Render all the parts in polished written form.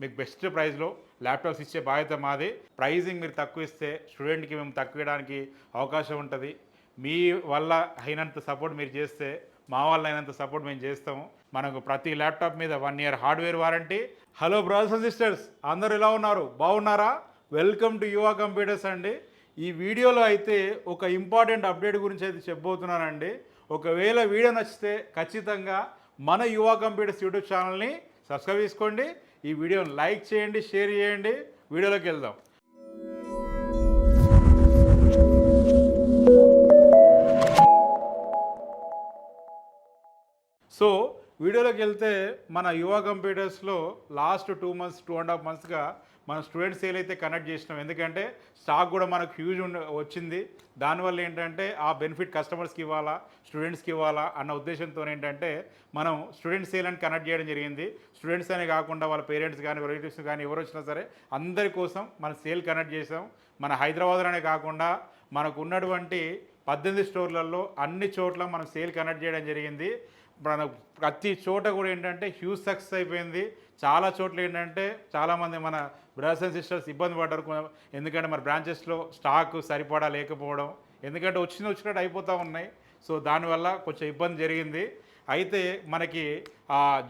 మీకు బెస్ట్ ప్రైస్లో ల్యాప్టాప్స్ ఇచ్చే బాధ్యత మాది. ప్రైజింగ్ మీరు తక్కువ ఇస్తే స్టూడెంట్కి మేము తక్కువ ఇవ్వడానికి అవకాశం ఉంటుంది. మీ వల్ల అయినంత సపోర్ట్ మీరు చేస్తే మా వల్ల అయినంత సపోర్ట్ మేము చేస్తాము. మనకు ప్రతి ల్యాప్టాప్ మీద 1 year hardware warranty. Hello brothers and sisters, అందరూ ఎలా ఉన్నారు? బాగున్నారా? వెల్కమ్ టు యువా కంప్యూటర్స్ అండి. ఈ వీడియోలో అయితే ఒక ఇంపార్టెంట్ అప్డేట్ గురించి అయితే చెప్పబోతున్నానండి. ఒకవేళ వీడియో నచ్చితే ఖచ్చితంగా మన యువా కంప్యూటర్స్ యూట్యూబ్ ఛానల్ని సబ్స్క్రైబ్ చేసుకోండి. ఈ వీడియోని లైక్ చేయండి, షేర్ చేయండి. వీడియోలోకి వెళ్దాం. సో వీడియోలోకి వెళ్తే మన యువ కంప్యూటర్స్లో లాస్ట్ 2 మంత్స్ 2.5 మంత్స్గా మన స్టూడెంట్ సేల్ అయితే కనెక్ట్ చేసినాం. ఎందుకంటే స్టాక్ కూడా మనకు హ్యూజ్ వచ్చింది. దానివల్ల ఏంటంటే ఆ బెనిఫిట్ కస్టమర్స్కి ఇవ్వాలా, స్టూడెంట్స్కి ఇవ్వాలా అన్న ఉద్దేశంతో ఏంటంటే మనం స్టూడెంట్ సేల్ అని కనెక్ట్ చేయడం జరిగింది. స్టూడెంట్స్ అనే కాకుండా వాళ్ళ పేరెంట్స్ కానీ రిలేటివ్స్ కానీ ఎవరు వచ్చినా సరే అందరి కోసం మనం సేల్ కనెక్ట్ చేసాం. మన హైదరాబాద్లోనే కాకుండా మనకు ఉన్నటువంటి 18 స్టోర్లలో అన్ని చోట్ల మనం సేల్ కనెక్ట్ చేయడం జరిగింది. మన ప్రతి చోట కూడా ఏంటంటే హ్యూజ్ సక్సెస్ అయిపోయింది. చాలా చోట్ల ఏంటంటే చాలామంది మన బ్రదర్స్ అండ్ సిస్టర్స్ ఇబ్బంది పడ్డారు. ఎందుకంటే మన బ్రాంచెస్లో స్టాక్ సరిపడా లేకపోవడం, ఎందుకంటే వచ్చినట్టు అయిపోతూ ఉన్నాయి. సో దానివల్ల కొంచెం ఇబ్బంది జరిగింది. అయితే మనకి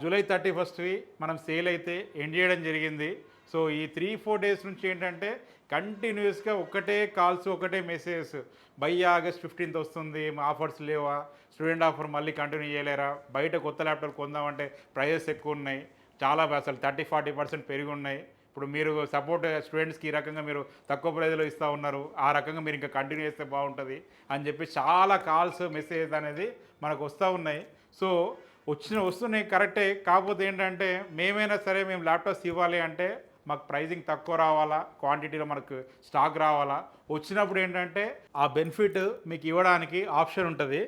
జూలై 31st మనం సేల్ అయితే ఎండ్ చేయడం జరిగింది. సో ఈ 3-4 డేస్ నుంచి ఏంటంటే కంటిన్యూస్గా ఒకటే కాల్స్, ఒకటే మెసేజెస్. బై ఆగస్ట్ 15th వస్తుంది, ఆఫర్స్ లేవా, స్టూడెంట్ ఆఫర్ మళ్ళీ కంటిన్యూ చేయలేరా, బయట కొత్త ల్యాప్టాప్ కొందామంటే ప్రైజెస్ ఎక్కువ ఉన్నాయి, చాలా అసలు 30-40% పెరిగి ఉన్నాయి. ఇప్పుడు మీరు సపోర్ట్ స్టూడెంట్స్కి ఈ రకంగా మీరు తక్కువ ప్రైజ్లో ఇస్తూ ఉన్నారు, ఆ రకంగా మీరు ఇంకా కంటిన్యూ చేస్తే బాగుంటుంది అని చెప్పి చాలా కాల్స్, మెసేజ్ అనేది మనకు వస్తూ ఉన్నాయి. సో వస్తున్నాయి కరెక్టే. కాకపోతే ఏంటంటే మేమైనా సరే మేము ల్యాప్టాప్స్ ఇవ్వాలి అంటే మాకు ప్రైజింగ్ తక్కువ రావాలా, క్వాంటిటీలో మనకు స్టాక్ రావాలా. వచ్చినప్పుడు ఏంటంటే ఆ బెనిఫిట్ మీకు ఇవ్వడానికి ఆప్షన్ ఉంటుంది.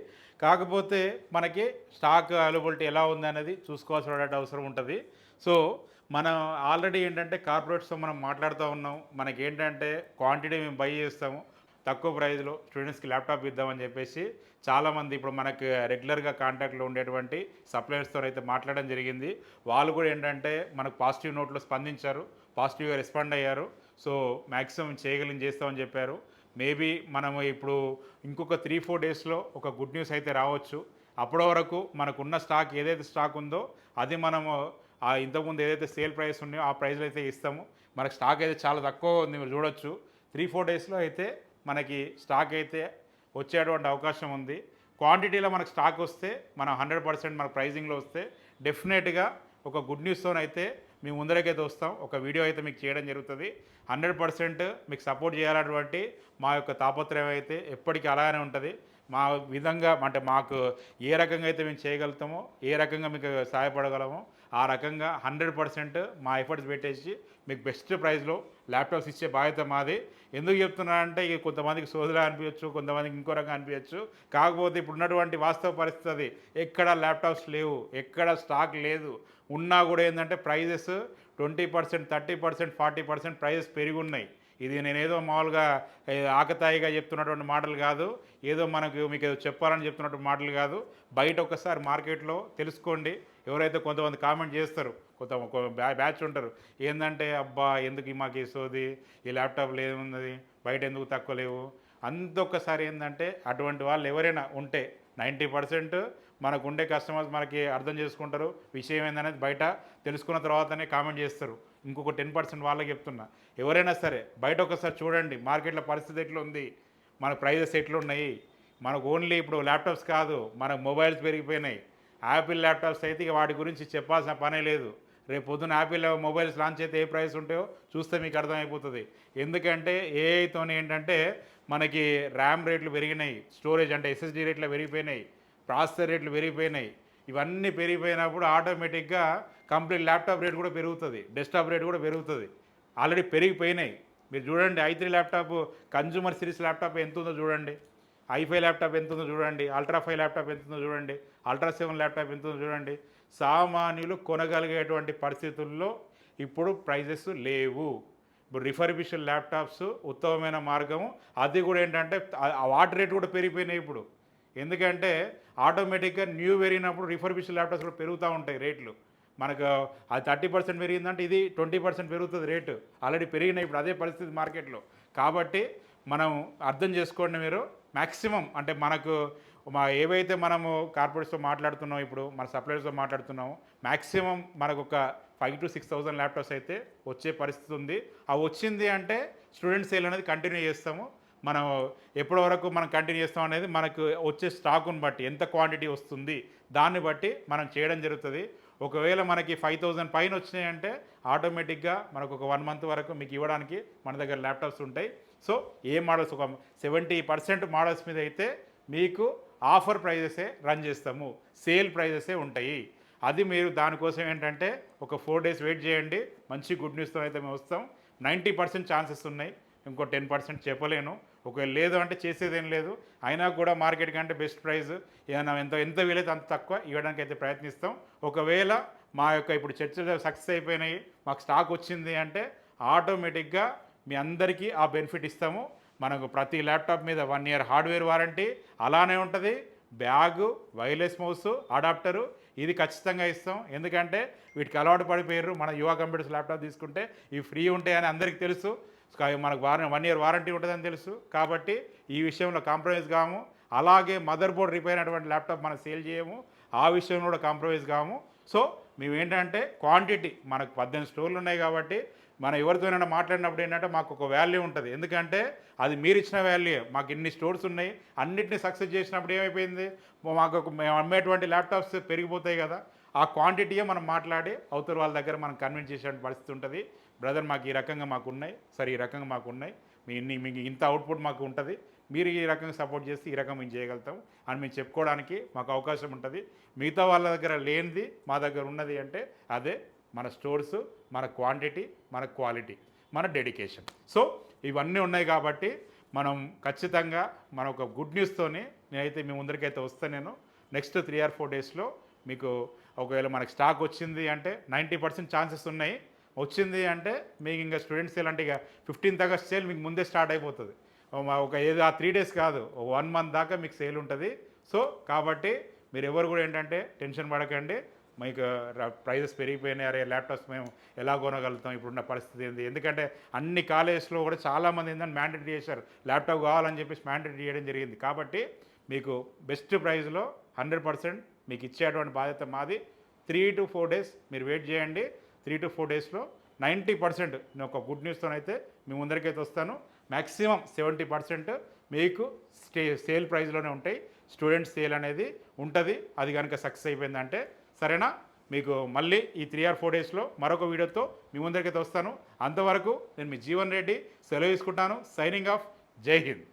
కాకపోతే మనకి స్టాక్ అవైలబిలిటీ ఎలా ఉంది అనేది చూసుకోవాల్సిన అవసరం ఉంటుంది. సో మనం ఆల్రెడీ ఏంటంటే కార్పొరేట్స్తో మనం మాట్లాడుతూ ఉన్నాం. మనకి ఏంటంటే క్వాంటిటీ మేము బై చేస్తాము, తక్కువ ప్రైస్లో స్టూడెంట్స్కి ల్యాప్టాప్ ఇద్దామని చెప్పేసి చాలామంది ఇప్పుడు మనకు రెగ్యులర్గా కాంటాక్ట్లో ఉండేటువంటి సప్లయర్స్తో అయితే మాట్లాడడం జరిగింది. వాళ్ళు కూడా ఏంటంటే మనకు పాజిటివ్ నోట్లో స్పందించారు, పాజిటివ్గా రెస్పాండ్ అయ్యారు. సో మ్యాక్సిమం చేస్తామని చెప్పారు. మేబీ మనము ఇప్పుడు ఇంకొక 3-4 డేస్లో ఒక గుడ్ న్యూస్ అయితే రావచ్చు. అప్పటి వరకు మనకున్న స్టాక్ ఏదైతే స్టాక్ ఉందో అది మనము ఇంతకుముందు ఏదైతే సేల్ ప్రైస్ ఉన్నాయో ఆ ప్రైస్లో అయితే ఇస్తాము. మనకు స్టాక్ అయితే చాలా తక్కువ ఉంది, మీరు చూడొచ్చు. 3-4 డేస్లో అయితే మనకి స్టాక్ అయితే వచ్చేటువంటి అవకాశం ఉంది. క్వాంటిటీలో మనకు స్టాక్ వస్తే మనం 100% మన ప్రైజింగ్లో వస్తే డెఫినెట్గా ఒక గుడ్ న్యూస్తోనైతే మేము ముందరకైతే వస్తాం. ఒక వీడియో అయితే మీకు చేయడం జరుగుతుంది. 100% మీకు సపోర్ట్ చేయాలన్నటువంటి మా యొక్క తాపత్రయం అయితే ఎప్పటికీ అలానే ఉంటుంది. మా విధంగా అంటే మాకు ఏ రకంగా అయితే మేము చేయగలుగుతామో, ఏ రకంగా మీకు సహాయపడగలమో ఆ రకంగా 100% మా ఎఫర్ట్స్ పెట్టేసి మీకు బెస్ట్ ప్రైస్లో ల్యాప్టాప్స్ ఇచ్చే బాధ్యత మాది. ఎందుకు చెప్తున్నానంటే ఇక కొంతమందికి సోదరులా అనిపించచ్చు, కొంతమందికి ఇంకో రకంగా అనిపించచ్చు. కాకపోతే ఇప్పుడు ఉన్నటువంటి వాస్తవ పరిస్థితి ఎక్కడ ల్యాప్టాప్స్ లేవు, ఎక్కడ స్టాక్ లేదు. ఉన్నా కూడా ఏంటంటే ప్రైజెస్ 20%, 30%, 40% ప్రైజెస్ పెరిగి ఉన్నాయి. ఇది నేనేదో మామూలుగా ఆకతాయిగా చెప్తున్నటువంటి మాటలు కాదు, ఏదో మీకు చెప్పాలని చెప్తున్నటువంటి మాటలు కాదు. బయట ఒకసారి మార్కెట్లో తెలుసుకోండి. ఎవరైతే కొంతమంది కామెంట్ చేస్తారు, కొంత బ్యాచ్ ఉంటారు, ఏంటంటే అబ్బా ఎందుకు మాకు ఈ సోది, ఈ ల్యాప్టాప్లు ఏమున్నది, బయట ఎందుకు తక్కువ లేవు. ఒక్కసారి ఏంటంటే అటువంటి వాళ్ళు ఎవరైనా ఉంటే 90% మనకు ఉండే కస్టమర్స్ మనకి అర్థం చేసుకుంటారు. విషయం ఏందనేది బయట తెలుసుకున్న తర్వాతనే కామెంట్ చేస్తారు. ఇంకొక 10% వాళ్ళకి చెప్తున్నా, ఎవరైనా సరే బయట ఒకసారి చూడండి మార్కెట్లో పరిస్థితి ఎట్లుంది, మన ప్రైజెస్ ఎట్లున్నాయి. మనకు ఓన్లీ ఇప్పుడు ల్యాప్టాప్స్ కాదు, మనకు మొబైల్స్ పెరిగిపోయినాయి. యాపిల్ ల్యాప్టాప్స్ అయితే ఇక వాటి గురించి చెప్పాల్సిన పనే లేదు. రేపు పొద్దున యాపిల్ మొబైల్స్ లాంచ్ అయితే ఏ ప్రైస్ ఉంటాయో చూస్తే మీకు అర్థమైపోతుంది. ఎందుకంటే ఏఐతోనే ఏంటంటే మనకి ర్యామ్ రేట్లు పెరిగినాయి, స్టోరేజ్ అంటే ఎస్ఎస్డి రేట్లు పెరిగిపోయినాయి, ప్రాసెసర్ రేట్లు పెరిగిపోయినాయి. ఇవన్నీ పెరిగిపోయినప్పుడు ఆటోమేటిక్గా కంప్లీట్ ల్యాప్టాప్ రేట్ కూడా పెరుగుతుంది, డెస్క్టాప్ రేట్ కూడా పెరుగుతుంది. ఆల్రెడీ పెరిగిపోయినాయి. మీరు చూడండి i3 laptop consumer series laptop ఎంత ఉందో చూడండి, i5 ల్యాప్టాప్ ఎంత ఉందో చూడండి, అల్ట్రా 5 ల్యాప్టాప్ ఎంత ఉందో చూడండి, అల్ట్రా 7 ల్యాప్టాప్ ఎంత ఉందో చూడండి. సామాన్యులు కొనగలిగేటువంటి పరిస్థితుల్లో ఇప్పుడు ప్రైజెస్ లేవు. ఇప్పుడు రిఫర్బిష్డ్ ల్యాప్టాప్స్ ఉత్తమమైన మార్గము. అది కూడా ఏంటంటే వాటి రేట్ కూడా పెరిగిపోయినాయి ఇప్పుడు. ఎందుకంటే ఆటోమేటిక్గా న్యూ పెరిగినప్పుడు రిఫర్బిష్డ్ ల్యాప్టాప్స్ కూడా పెరుగుతూ ఉంటాయి రేట్లు. మనకు అది 30% పెరిగిందంటే ఇది 20% పెరుగుతుంది రేటు. ఆల్రెడీ పెరిగినాయి, ఇప్పుడు అదే పరిస్థితి మార్కెట్లో. కాబట్టి మనం అర్థం చేసుకోండి మీరు. మ్యాక్సిమం అంటే మనకు ఏవైతే మనము కార్పొరేట్స్తో మాట్లాడుతున్నాం, ఇప్పుడు మన సప్లయర్స్తో మాట్లాడుతున్నాము, మ్యాక్సిమం మనకు ఒక 5,000 to 6,000 ల్యాప్టాప్స్ అయితే వచ్చే పరిస్థితి ఉంది. వచ్చింది అంటే స్టూడెంట్ సేల్ అనేది కంటిన్యూ చేస్తాము. మనం ఎప్పటి వరకు మనం కంటిన్యూ చేస్తాం అనేది మనకు వచ్చే స్టాకుని బట్టి, ఎంత క్వాంటిటీ వస్తుంది దాన్ని బట్టి మనం చేయడం జరుగుతుంది. ఒకవేళ మనకి 5,000 పైన వచ్చినాయంటే ఆటోమేటిక్గా మనకు ఒక 1 మంత్ వరకు మీకు ఇవ్వడానికి మన దగ్గర ల్యాప్టాప్స్ ఉంటాయి. సో ఏ మోడల్స్ ఒక 70% మోడల్స్ మీద అయితే మీకు ఆఫర్ ప్రైజెసే రన్ చేస్తాము, సేల్ ప్రైజెసే ఉంటాయి. అది మీరు దానికోసం ఏంటంటే ఒక 4 days వెయిట్ చేయండి. మంచి గుడ్ న్యూస్తో అయితే మేము వస్తాం. 90% ఛాన్సెస్ ఉన్నాయి, ఇంకో 10% చెప్పలేను. ఒకవేళ లేదు అంటే చేసేదేం లేదు. అయినా కూడా మార్కెట్ కంటే బెస్ట్ ప్రైస్ ఏమైనా ఎంత వీలైతే అంత తక్కువ ఇవ్వడానికి అయితే ప్రయత్నిస్తాం. ఒకవేళ మా యొక్క ఇప్పుడు చర్చలు సక్సెస్ అయిపోయినాయి, మాకు స్టాక్ వచ్చింది అంటే ఆటోమేటిక్గా మీ అందరికీ ఆ బెనిఫిట్ ఇస్తాము. మనకు ప్రతి ల్యాప్టాప్ మీద 1 year హార్డ్వేర్ వారంటీ అలానే ఉంటుంది. బ్యాగు, వైర్లెస్ మౌస్, అడాప్టరు ఇది ఖచ్చితంగా ఇస్తాం. ఎందుకంటే వీటికి అలవాటు పడిపోయారు. మన యువ కంప్యూటర్స్ ల్యాప్టాప్ తీసుకుంటే ఇవి ఫ్రీ ఉంటాయని అందరికీ తెలుసు. మనకు 1 year వారంటీ ఉంటుందని తెలుసు. కాబట్టి ఈ విషయంలో కాంప్రమైజ్ కాము. అలాగే మదర్ బోర్డ్ రిపేర్ అయినటువంటి ల్యాప్టాప్ మనం సేల్ చేయము, ఆ విషయంలో కూడా కాంప్రమైజ్ కాము. సో మేము ఏంటంటే క్వాంటిటీ మనకు 18 స్టోర్లు ఉన్నాయి కాబట్టి మనం ఎవరితోనైనా మాట్లాడినప్పుడు ఏంటంటే మాకు ఒక వాల్యూ ఉంటుంది. ఎందుకంటే అది మీరు ఇచ్చిన వాల్యూ. మాకు ఇన్ని స్టోర్స్ ఉన్నాయి, అన్నింటినీ సక్సెస్ చేసినప్పుడు ఏమైపోయింది, మాకు మేము అమ్మేటువంటి ల్యాప్టాప్స్ పెరిగిపోతాయి కదా. ఆ క్వాంటిటీయే మనం మాట్లాడి అవతల వాళ్ళ దగ్గర మనం కన్విన్స్ చేసే పరిస్థితి ఉంటుంది. బ్రదర్ మాకు ఈ రకంగా మాకు ఉన్నాయి, సరే ఈ రకంగా మాకు ఉన్నాయి, మీకు ఇంత అవుట్పుట్ మాకు ఉంటుంది, మీరు ఈ రకంగా సపోర్ట్ చేస్తే ఈ రకం మేము చేయగలుగుతాం అని మేము చెప్పుకోవడానికి మాకు అవకాశం ఉంటుంది. మిగతా వాళ్ళ దగ్గర లేనిది మా దగ్గర ఉన్నది అంటే అదే మన స్టోర్స్, మన క్వాంటిటీ, మన క్వాలిటీ, మన డెడికేషన్. సో ఇవన్నీ ఉన్నాయి కాబట్టి మనం ఖచ్చితంగా మన ఒక గుడ్ న్యూస్తోని నేనైతే మీ ముందరికైతే వస్తాను. నేను నెక్స్ట్ 3 or 4 daysలో మీకు ఒకవేళ మనకు స్టాక్ వచ్చింది అంటే 90% ఛాన్సెస్ ఉన్నాయి. వచ్చింది అంటే మీకు ఇంకా స్టూడెంట్ సేల్ అంటే ఇక 15th August సేల్ మీకు ముందే స్టార్ట్ అయిపోతుంది. ఒక ఏదో ఆ 3 days కాదు, 1 month దాకా మీకు సేల్ ఉంటుంది. సో కాబట్టి మీరు ఎవరు కూడా ఏంటంటే టెన్షన్ పడకండి. మీకు ప్రైజెస్ పెరిగిపోయినాయి, అరే ల్యాప్టాప్స్ మేము ఎలా కొనగలుగుతాం, ఇప్పుడున్న పరిస్థితి ఏంది. ఎందుకంటే అన్ని కాలేజెస్లో కూడా చాలామంది ఏంటంటే మ్యాండేట్ చేశారు, ల్యాప్టాప్ కావాలని చెప్పేసి మ్యాండేట్ చేయడం జరిగింది. కాబట్టి మీకు బెస్ట్ ప్రైస్లో 100% మీకు ఇచ్చేటువంటి బాధ్యత మాది. 3 to 4 days మీరు వెయిట్ చేయండి. 3 to 4 daysలో 90% నేను ఒక గుడ్ న్యూస్తోనైతే మీ ముందరికైతే వస్తాను. మ్యాక్సిమం 70% మీకు సేల్ ప్రైస్లోనే ఉంటాయి. స్టూడెంట్ సేల్ అనేది ఉంటుంది. అది కనుక సక్సెస్ అయిపోయిందంటే సరేనా. మీకు మళ్ళీ ఈ 3 or 4 daysలో మరొక వీడియోతో మీ ముందరికైతే వస్తాను. అంతవరకు నేను మీ జీవన్ రెడ్డి సెలవు తీసుకుంటాను. Signing off. జై హింద్.